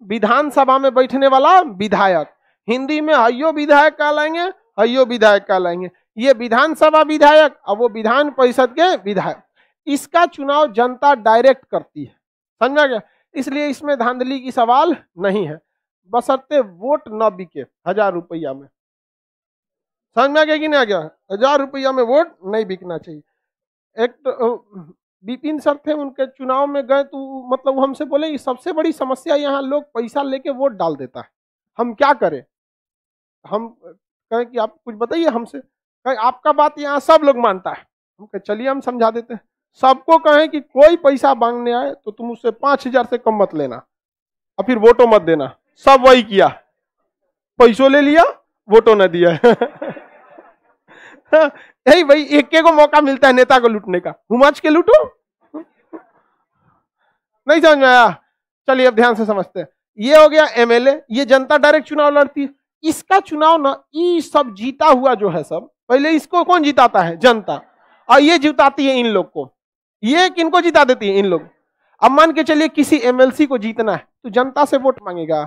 विधानसभा में बैठने वाला विधायक, हिंदी में हयो विधायक कहलाएंगे, हयो विधायक कहलाएंगे। ये विधानसभा विधायक और वो विधान परिषद के विधायक। इसका चुनाव जनता डायरेक्ट करती है। समझा गया? इसलिए इसमें धांधली की सवाल नहीं है, बशर्ते वोट न बिके 1000 रुपया में। समझ में आ गया कि नहीं आ गया? 1000 रुपया में वोट नहीं बिकना चाहिए। एक तो विपिन सर थे, उनके चुनाव में गए तो मतलब वो हमसे बोले कि सबसे बड़ी समस्या यहाँ लोग पैसा लेके वोट डाल देता है, हम क्या करें? हम कहें कि आप कुछ बताइए हमसे। कहें आपका बात यहाँ सब लोग मानता है। हम कहे चलिए हम समझा देते हैं। सबको कहें कि कोई पैसा मांगने आए तो तुम उससे 5000 से कम मत लेना और फिर वोटो मत देना। सब वही किया, पैसों ले लिया, वोटो न दिया। यही भाई, एक को मौका मिलता है नेता को लूटने का, हुमाच के लूटो। नहीं समझ में आया? चलिए अब ध्यान से समझते हैं। ये हो गया MLA, ये जनता डायरेक्ट चुनाव लड़ती है। इसका चुनाव ना ये सब जीता हुआ जो है सब, पहले इसको कौन जिताता है? जनता, और ये जिताती है इन लोग को। ये किनको जिता देती है? इन लोग। अब मान के चलिए किसी MLC को जीतना है तो जनता से वोट मांगेगा।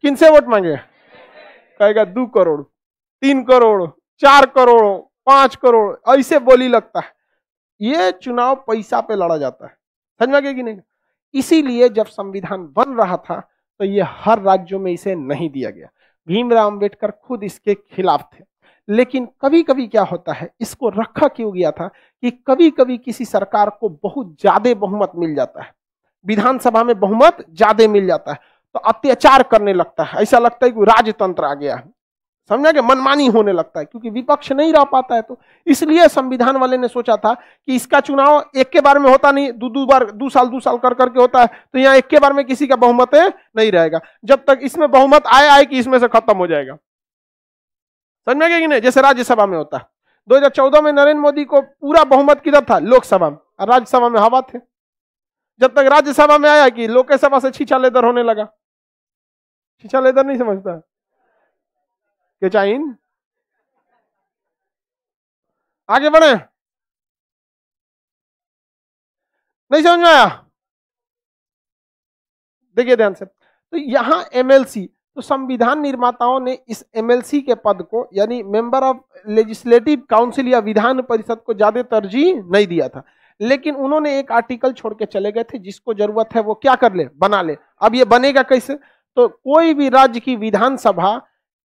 किनसे वोट मांगे? कहेगा 2 करोड़, 3 करोड़, 4 करोड़, 5 करोड़, ऐसे बोली लगता है। ये चुनाव पैसा पे लड़ा जाता है। समझ में आ गया कि नहीं? इसीलिए जब संविधान बन रहा था तो ये हर राज्यों में इसे नहीं दिया गया। भीमराव अंबेडकर खुद इसके खिलाफ थे। लेकिन कभी कभी क्या होता है, इसको रखा क्यों गया था कि कभी कभी किसी सरकार को बहुत ज्यादा बहुमत मिल जाता है, विधानसभा में बहुमत ज्यादा मिल जाता है, तो अत्याचार करने लगता है। ऐसा लगता है कि राजतंत्र आ गया है। समझा कि मनमानी होने लगता है, क्योंकि विपक्ष नहीं रह पाता है। तो इसलिए संविधान वाले ने सोचा था कि इसका चुनाव एक के बार में होता नहीं, 2 साल कर करके होता है, तो यहाँ एक के बार में किसी का बहुमत नहीं रहेगा। जब तक इसमें बहुमत आए कि इसमें से खत्म हो जाएगा। समझ में गया कि नहीं? जैसे राज्यसभा में होता है। 2014 में नरेंद्र मोदी को पूरा बहुमत किधर था? लोकसभा में, और राज्यसभा में हवा थे। जब तक राज्यसभा में आया कि लोकसभा से छीछा लेदर होने लगा। शिक्षा लेदर नहीं समझता के चाइन। आगे बढ़े, नहीं समझ में आया? देखिए ध्यान से, तो यहां एमएलसी, तो संविधान निर्माताओं ने इस एमएलसी के पद को यानी मेंबर ऑफ लेजिस्लेटिव काउंसिल या विधान परिषद को ज्यादा तरजीह नहीं दिया था, लेकिन उन्होंने एक आर्टिकल छोड़ के चले गए थे, जिसको जरूरत है वो क्या कर ले, बना ले। अब ये बनेगा कैसे? तो कोई भी राज्य की विधानसभा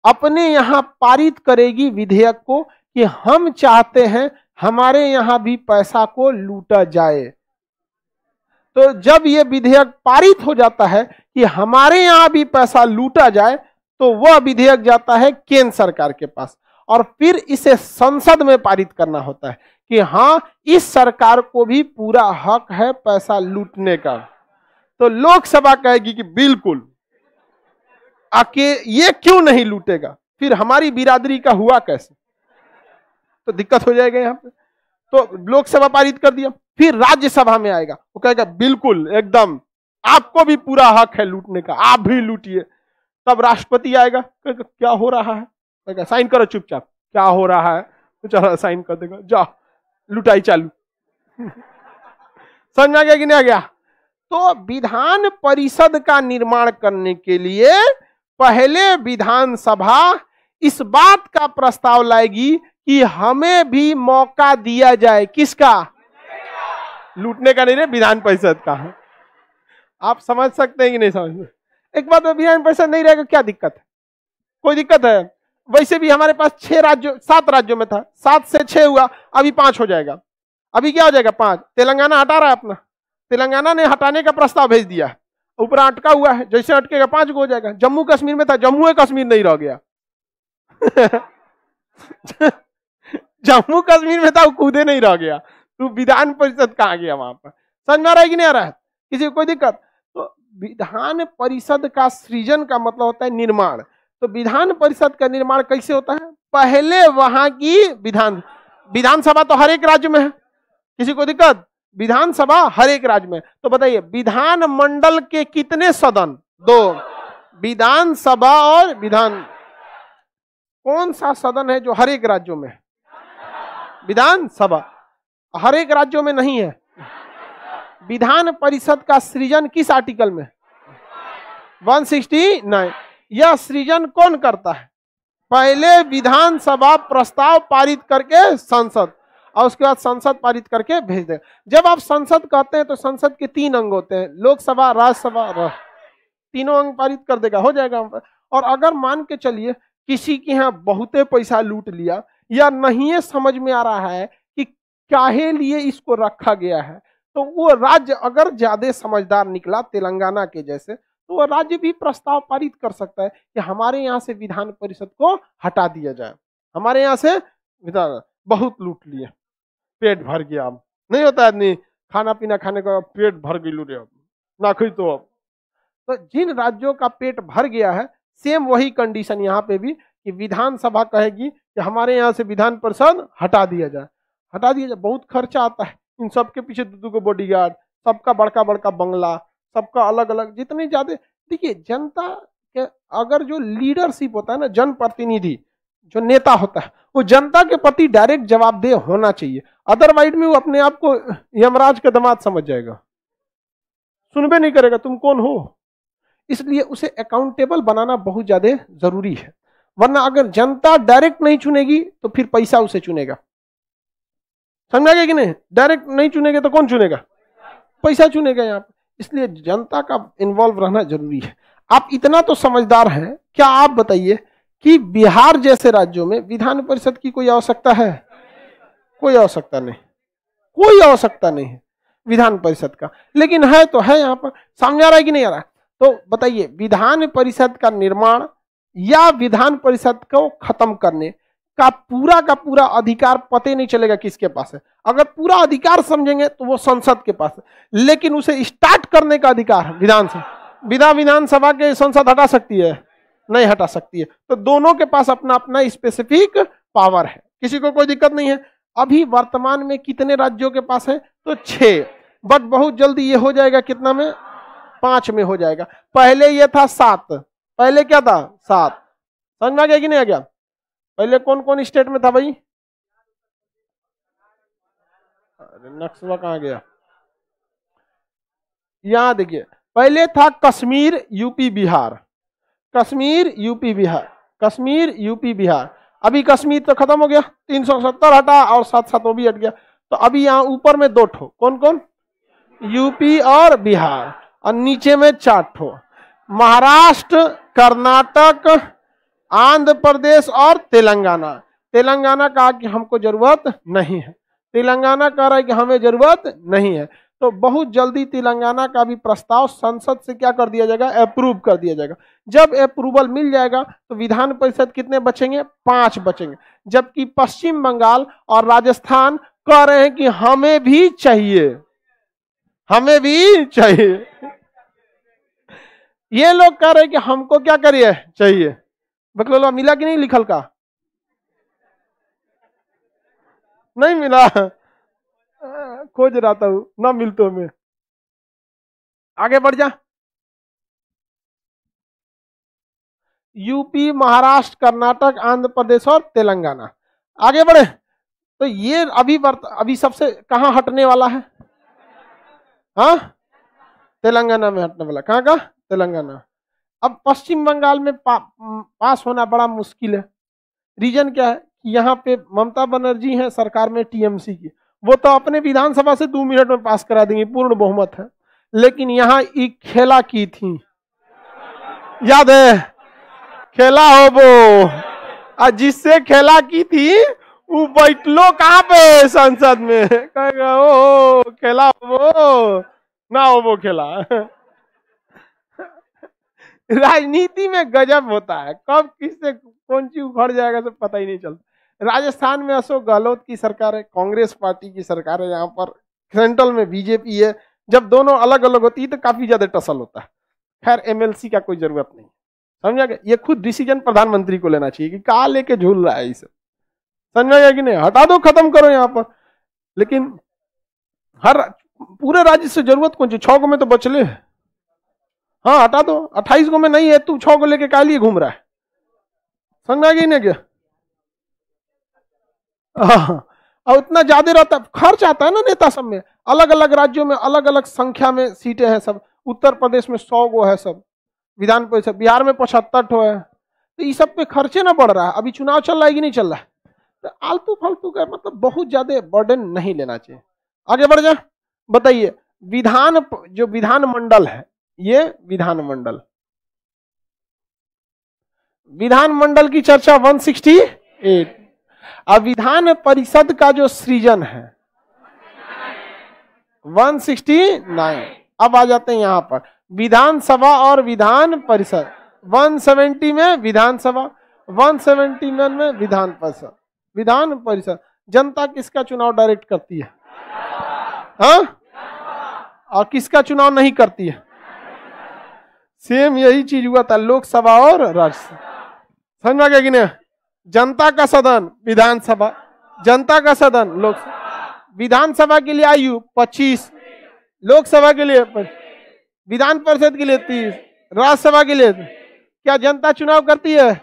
अपने यहां पारित करेगी विधेयक को कि हम चाहते हैं हमारे यहां भी पैसा को लूटा जाए। तो जब ये विधेयक पारित हो जाता है कि हमारे यहां भी पैसा लूटा जाए, तो वह विधेयक जाता है केंद्र सरकार के पास और फिर इसे संसद में पारित करना होता है कि हाँ, इस सरकार को भी पूरा हक है पैसा लूटने का। तो लोकसभा कहेगी कि बिल्कुल, आके ये क्यों नहीं लूटेगा, फिर हमारी बिरादरी का हुआ कैसे? तो दिक्कत हो जाएगा यहाँ पे। तो लोकसभा पारित कर दिया, फिर राज्यसभा में आएगा, वो कहेगा बिल्कुल एकदम आपको भी पूरा हक है लूटने का, आप भी लूटिए। तब राष्ट्रपति आएगा, कहेगा क्या हो रहा है, कहेगा साइन करो चुपचाप, क्या हो रहा है, तो चलो साइन कर देगा, जा लुटाई चालू। समझ में आ गया कि नहीं आ गया? तो विधान परिषद का निर्माण करने के लिए पहले विधानसभा इस बात का प्रस्ताव लाएगी कि हमें भी मौका दिया जाए, किसका? लूटने का नहीं रे, विधान परिषद का। आप समझ सकते हैं कि नहीं समझ? एक बात, विधान परिषद नहीं रहेगा क्या दिक्कत है? कोई दिक्कत है? वैसे भी हमारे पास 7 राज्यों में था, 7 से 6 हुआ, अभी 5 हो जाएगा। अभी क्या हो जाएगा? 5। तेलंगाना हटा रहा है अपना, तेलंगाना ने हटाने का प्रस्ताव भेज दिया, ऊपर अटका हुआ है, जैसे अटकेगा 5 हो जाएगा। जम्मू कश्मीर में था, जम्मू कश्मीर नहीं रह गया। जम्मू कश्मीर में था, वो कूदे नहीं रह गया, तो विधान परिषद कहाँ गया वहां पर? समझ में आ रहा है कि नहीं आ रहा है? किसी को कोई दिक्कत? तो विधान परिषद का सृजन का मतलब होता है निर्माण। तो विधान परिषद का निर्माण कैसे होता है? पहले वहां की विधानसभा तो हर एक राज्य में है, किसी को दिक्कत? विधानसभा हर एक राज्य में। तो बताइए विधान मंडल के कितने सदन? 2। विधानसभा और विधान, कौन सा सदन है जो हर एक राज्यों में? विधानसभा हर एक राज्यों में नहीं है। विधान परिषद का सृजन किस आर्टिकल में? 169। यह सृजन कौन करता है? पहले विधानसभा प्रस्ताव पारित करके संसद, और उसके बाद संसद पारित करके भेज दे। जब आप संसद कहते हैं तो संसद के 3 अंग होते हैं, लोकसभा, राज्यसभा, तीनों अंग पारित कर देगा, हो जाएगा। और अगर मान के चलिए किसी के यहाँ बहुते पैसा लूट लिया, या नहीं समझ में आ रहा है कि काहे लिए इसको रखा गया है, तो वो राज्य अगर ज्यादा समझदार निकला तेलंगाना के जैसे, तो वो राज्य भी प्रस्ताव पारित कर सकता है कि हमारे यहाँ से विधान परिषद को हटा दिया जाए, हमारे यहाँ से विधान, बहुत लूट लिए, पेट भर गया। अब नहीं होता आदमी खाना पीना खाने का पेट भर गई लूटे, अब ना खुई तो जिन राज्यों का पेट भर गया है, सेम वही कंडीशन यहाँ पे भी कि विधानसभा कहेगी कि हमारे यहाँ से विधान परिषद हटा दिया जाए, हटा दिया जाए। बहुत खर्चा आता है, इन सबके पीछे 2 बॉडीगार्ड, सबका बड़का बड़का बंगला, सबका अलग अलग, जितनी ज्यादा। देखिए जनता के अगर जो लीडरशिप होता है ना, जनप्रतिनिधि जो नेता होता है, वो जनता के प्रति डायरेक्ट जवाबदेह होना चाहिए, अदरवाइज में वो अपने आप को यमराज का दामाद समझ जाएगा, सुनबे नहीं करेगा तुम कौन हो। इसलिए उसे अकाउंटेबल बनाना बहुत ज्यादा जरूरी है, वरना अगर जनता डायरेक्ट नहीं चुनेगी तो फिर पैसा उसे चुनेगा। समझ आ गया कि नहीं? डायरेक्ट नहीं चुनेगा तो कौन चुनेगा? पैसा चुनेगा यहाँ पे। इसलिए जनता का इन्वॉल्व रहना जरूरी है। आप इतना तो समझदार हैं, क्या आप बताइए कि बिहार जैसे राज्यों में विधान परिषद की कोई आवश्यकता है? कोई आवश्यकता नहीं, कोई आवश्यकता नहीं है विधान परिषद का, लेकिन है तो है यहाँ पर। समझ आ रहा है कि नहीं आ रहा है? तो बताइए विधान परिषद का निर्माण या विधान परिषद को खत्म करने का पूरा अधिकार पते नहीं चलेगा किसके पास है। अगर पूरा अधिकार समझेंगे तो वो संसद के पास है, लेकिन उसे स्टार्ट करने का अधिकार विधानसभा, विधानसभा के संसद हटा सकती है? नहीं हटा सकती है। तो दोनों के पास अपना अपना स्पेसिफिक पावर है, किसी को कोई दिक्कत नहीं है। अभी वर्तमान में कितने राज्यों के पास है? तो 6, बट बहुत जल्दी ये हो जाएगा कितना में? 5 में हो जाएगा। पहले ये था 7, पहले क्या था 7, समझ में आ गया कि नहीं आ गया? पहले कौन कौन स्टेट में था भाई? नक्शा कहाँ गया? यहां देखिए, पहले था Kashmir UP Bihar, Kashmir UP Bihar, Kashmir UP Bihar. अभी कश्मीर तो खत्म हो गया, 370 हटा और 7 वो भी हट गया। तो अभी यहाँ ऊपर में 2 ठो, कौन कौन? यूपी और बिहार, और नीचे में 4 ठो, महाराष्ट्र, कर्नाटक, आंध्र प्रदेश और तेलंगाना। तेलंगाना कहा कि हमको जरूरत नहीं है, तेलंगाना कह रहा है कि हमें जरूरत नहीं है। तो बहुत जल्दी तेलंगाना का भी प्रस्ताव संसद से क्या कर दिया जाएगा? अप्रूव कर दिया जाएगा। जब अप्रूवल मिल जाएगा तो विधान परिषद कितने बचेंगे? 5 बचेंगे। जबकि पश्चिम बंगाल और राजस्थान कह रहे हैं कि हमें भी चाहिए, हमें भी चाहिए। ये लोग कह रहे हैं कि हमको क्या करिए? चाहिए। बकलोला मिला कि नहीं लिखल का? नहीं मिला, खोज रहा था ना, मिलते में। आगे बढ़ जा। यूपी, महाराष्ट्र, कर्नाटक, आंध्र प्रदेश और तेलंगाना। आगे बढ़े तो ये अभी सबसे कहां हटने वाला है? हाँ, तेलंगाना में हटने वाला। कहां का? तेलंगाना। अब पश्चिम बंगाल में पास होना बड़ा मुश्किल है। रीजन क्या है? यहाँ पे ममता बनर्जी है सरकार में टीएमसी की, वो तो अपने विधानसभा से 2 मिनट में पास करा देंगे, पूर्ण बहुमत है। लेकिन यहाँ एक खेला की थी, याद है? खेला हो वो, और जिससे खेला की थी वो बैठलो कहाँ पे? संसद में। कहेगा ओ खेला वो ना, हो वो खेला। राजनीति में गजब होता है, कब किससे कौन चीज उखड़ जाएगा सब पता ही नहीं चलता। राजस्थान में अशोक गहलोत की सरकार है, कांग्रेस पार्टी की सरकार है, यहाँ पर सेंट्रल में बीजेपी है। जब दोनों अलग अलग होती है तो काफी ज्यादा टसल होता है। खैर एमएलसी का कोई जरूरत नहीं, समझा गया? ये खुद डिसीजन प्रधानमंत्री को लेना चाहिए कि कहाँ लेके झूल रहा है इसे, समझा गया कि नहीं? हटा दो, खत्म करो यहाँ पर। लेकिन हर पूरे राज्य से जरूरत कौन सी? 6 को में तो बचले। हाँ हटा दो, 28 को में नहीं है, तू 6 को लेके काय लिए घूम रहा है? समझा गया नहीं क्या? और उतना ज्यादा रहता, खर्च आता है ना नेता सब में। अलग अलग राज्यों में अलग अलग संख्या में सीटें हैं सब। उत्तर प्रदेश में 100 गो है सब विधान परिषद, बिहार में 75 ठो है। तो ये सब पे खर्चे ना बढ़ रहा है। अभी चुनाव चल रहा है कि नहीं चल रहा है? तो आलतू फालतू का मतलब बहुत ज्यादा बर्डन नहीं लेना चाहिए। आगे बढ़ जा, बताइए जो विधान मंडल है, ये विधान मंडल की चर्चा 168। अब विधान परिषद का जो सृजन है 169। अब आ जाते हैं यहां पर विधानसभा और विधान परिषद। 170 में विधानसभा, 171 में विधान परिषद। विधान परिषद जनता किसका चुनाव डायरेक्ट करती है? हाँ, और किसका चुनाव नहीं करती है? सेम यही चीज हुआ था लोकसभा और राज्यसभा, समझ में आ गया कि नहीं? जनता का सदन विधानसभा, जनता का सदन लोकसभा। विधानसभा के लिए आयु 25, लोकसभा के लिए 25, विधान परिषद के लिए 30, राज्यसभा के लिए। क्या जनता चुनाव करती है?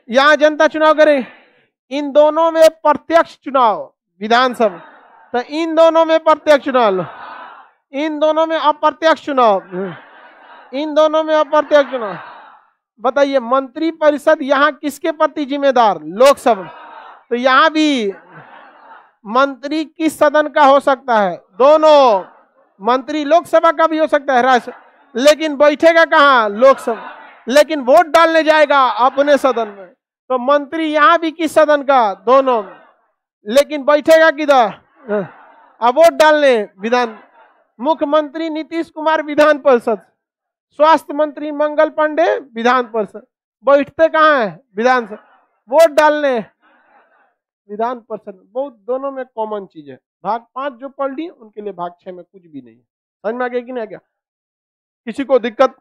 यहाँ जनता चुनाव करे। इन दोनों में प्रत्यक्ष चुनाव विधानसभा, तो इन दोनों में प्रत्यक्ष चुनाव, इन दोनों में अप्रत्यक्ष चुनाव, इन दोनों में अप्रत्यक्ष चुनाव। बताइए मंत्री परिषद यहाँ किसके प्रति जिम्मेदार? लोकसभा। तो यहाँ भी मंत्री किस सदन का हो सकता है? दोनों। मंत्री लोकसभा का भी हो सकता है, राज्य, लेकिन बैठेगा कहाँ? लोकसभा। लेकिन वोट डालने जाएगा अपने सदन में। तो मंत्री यहाँ भी किस सदन का? दोनों। लेकिन बैठेगा किधर? अब वोट डालने विधान। मुख्यमंत्री नीतीश कुमार विधान परिषद, स्वास्थ्य मंत्री मंगल पांडे विधान परिषद, बैठते कहाँ है? विधानसभा। वोट डालने विधान परिषद। बहुत दोनों में कॉमन चीज है। भाग 5 जो पढ़ ली उनके लिए भाग 6 में कुछ भी नहीं है। समझ में आ गया कि नहीं? क्या किसी को दिक्कत?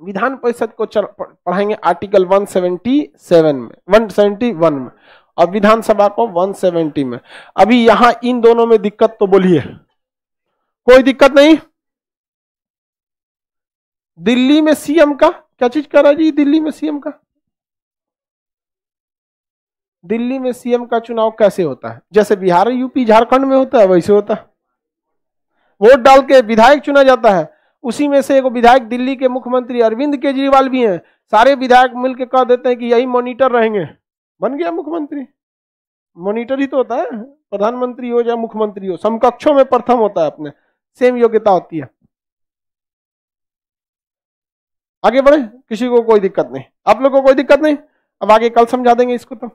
विधान परिषद को पढ़ाएंगे आर्टिकल 177 में, 171 में, और विधानसभा को 170 में। अभी यहां इन दोनों में दिक्कत तो बोलिए, कोई दिक्कत नहीं? दिल्ली में सीएम का क्या चीज कर रहा है जी? दिल्ली में सीएम का, दिल्ली में सीएम का चुनाव कैसे होता है? जैसे बिहार, यूपी, झारखंड में होता है वैसे होता है। वोट डाल के विधायक चुना जाता है, उसी में से एक विधायक दिल्ली के मुख्यमंत्री अरविंद केजरीवाल भी हैं। सारे विधायक मिलकर कह देते हैं कि यही मॉनिटर रहेंगे, बन गया मुख्यमंत्री। मॉनिटर ही तो होता है, प्रधानमंत्री हो या मुख्यमंत्री हो, समकक्षों में प्रथम होता है, अपने सेम योग्यता होती है। आगे बढ़े, किसी को कोई दिक्कत नहीं, आप लोगों को कोई दिक्कत नहीं। अब आगे कल समझा देंगे इसको तो।